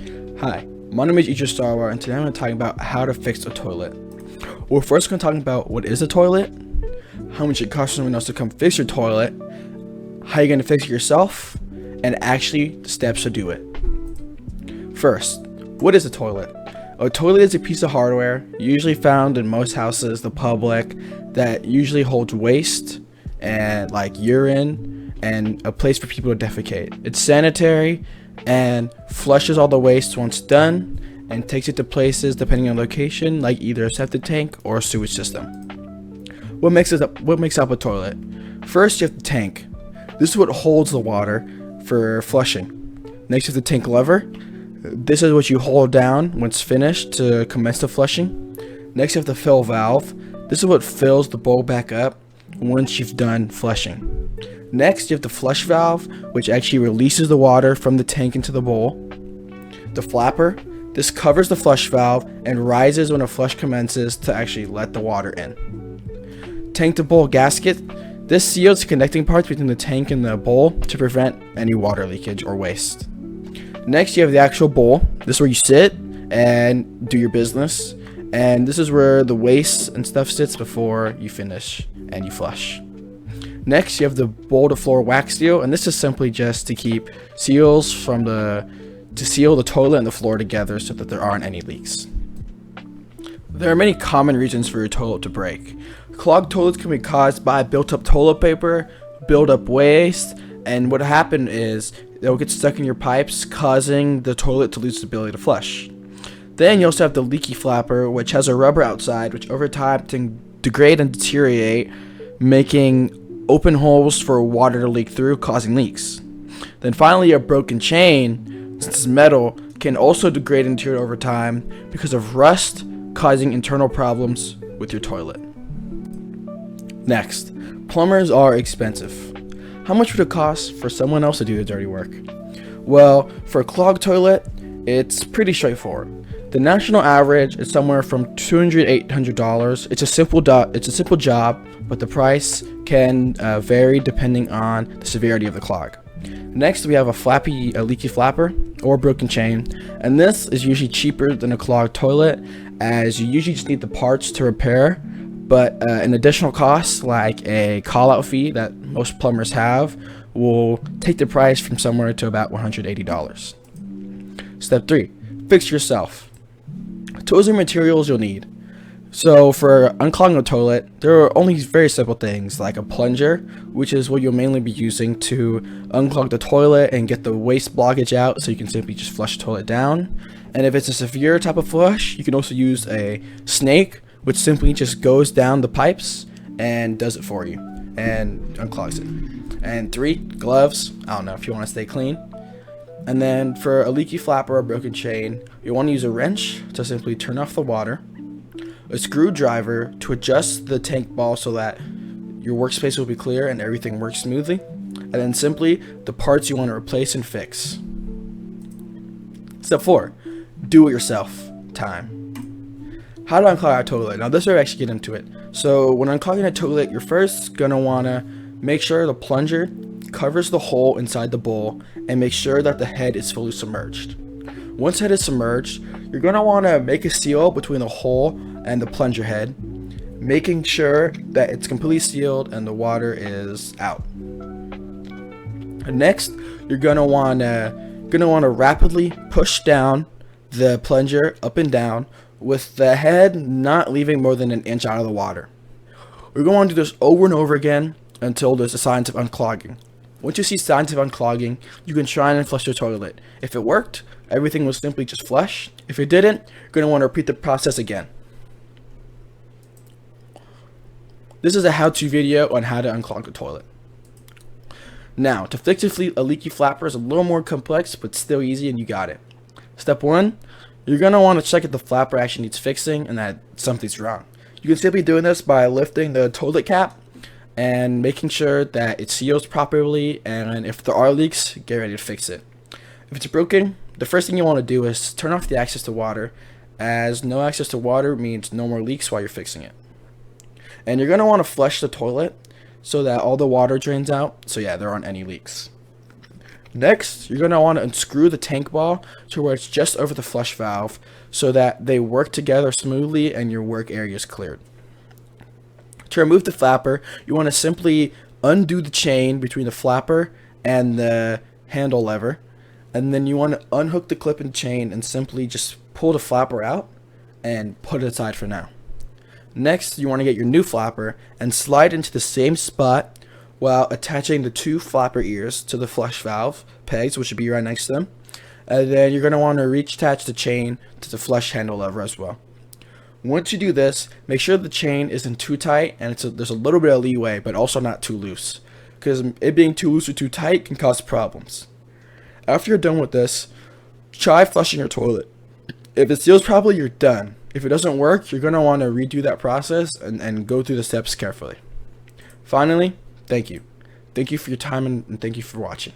Hi, my name is Idris Starwar, and today I'm going to talk about how to fix a toilet. We're first going to talk about what is a toilet, how much it costs someone else to come fix your toilet, how you're going to fix it yourself, and actually the steps to do it. First, what is a toilet? A toilet is a piece of hardware usually found in most houses, the public, that usually holds waste and like urine and a place for people to defecate. It's sanitary and flushes all the waste once done and takes it to places depending on location, like either a septic tank or a sewage system. What makes up a toilet? First, you have the tank. This is what holds the water for flushing. Next, you have the tank lever. This is what you hold down once finished to commence the flushing. Next, you have the fill valve. This is what fills the bowl back up once you've done flushing. Next, you have the flush valve, which actually releases the water from the tank into the bowl. The flapper. This covers the flush valve and rises when a flush commences to actually let the water in. Tank to bowl gasket. This seals the connecting parts between the tank and the bowl to prevent any water leakage or waste. Next, you have the actual bowl. This is where you sit and do your business. And this is where the waste and stuff sits before you finish and you flush. Next, you have the bowl to floor wax seal, and this is simply just to keep seals to seal the toilet and the floor together so that there aren't any leaks. There are many common reasons for your toilet to break. Clogged toilets can be caused by built-up toilet paper, build-up waste, and what happened is they'll get stuck in your pipes, causing the toilet to lose its ability to flush. Then you also have the leaky flapper, which has a rubber outside, which over time can degrade and deteriorate, making open holes for water to leak through, causing leaks. Then finally, a broken chain, since it's metal, can also degrade and deteriorate over time because of rust, causing internal problems with your toilet. Next, plumbers are expensive. How much would it cost for someone else to do the dirty work? Well, for a clogged toilet, it's pretty straightforward. The national average is somewhere from $200 to $800. It's a simple job, but the price can vary depending on the severity of the clog. Next, we have a leaky flapper or broken chain, and this is usually cheaper than a clogged toilet, as you usually just need the parts to repair. But an additional cost, like a call-out fee that most plumbers have, will take the price from somewhere to about $180. Step 3. Fix yourself. Tools and materials you'll need. So for unclogging a toilet, there are only very simple things like a plunger, which is what you'll mainly be using to unclog the toilet and get the waste blockage out so you can simply just flush the toilet down. And if it's a severe type of flush, you can also use a snake, which simply just goes down the pipes and does it for you and unclogs it. And 3, gloves. I don't know if you want to stay clean. And then for a leaky flapper or broken chain, you want to use a wrench to simply turn off the water, a screwdriver to adjust the tank ball so that your workspace will be clear and everything works smoothly, and then simply the parts you want to replace and fix. Step 4, do it yourself time. How to unclog a toilet? Now this is where I actually get into it. So when unclogging a toilet, you're first going to want to make sure the plunger covers the hole inside the bowl and make sure that the head is fully submerged. Once the head is submerged, you're going to want to make a seal between the hole and the plunger head, making sure that it's completely sealed and the water is out. Next, you're going to want to rapidly push down the plunger up and down with the head not leaving more than an inch out of the water. We're going to do this over and over again until there's signs of unclogging. Once you see signs of unclogging, you can try and flush your toilet. If it worked, everything will simply just flush. If it didn't, you're going to want to repeat the process again. This is a how-to video on how to unclog the toilet. Now, to fix a leaky flapper is a little more complex, but still easy, and you got it. Step 1, you're going to want to check if the flapper actually needs fixing and that something's wrong. You can simply do this by lifting the toilet cap and making sure that it seals properly, and if there are leaks, get ready to fix it. If it's broken, the first thing you want to do is turn off the access to water, as no access to water means no more leaks while you're fixing it. And you're going to want to flush the toilet so that all the water drains out, so yeah, there aren't any leaks. Next, you're going to want to unscrew the tank ball to where it's just over the flush valve so that they work together smoothly and your work area is cleared. To remove the flapper, you want to simply undo the chain between the flapper and the handle lever, and then you want to unhook the clip and chain and simply just pull the flapper out and put it aside for now. Next, you want to get your new flapper and slide into the same spot while attaching the two flapper ears to the flush valve pegs, which should be right next to them. And then you're going to want to reattach the chain to the flush handle lever as well. Once you do this, make sure the chain isn't too tight and there's a little bit of leeway, but also not too loose, because it being too loose or too tight can cause problems. After you're done with this, try flushing your toilet. If it seals properly, you're done. If it doesn't work, you're going to want to redo that process and go through the steps carefully. Finally, thank you. Thank you for your time and thank you for watching.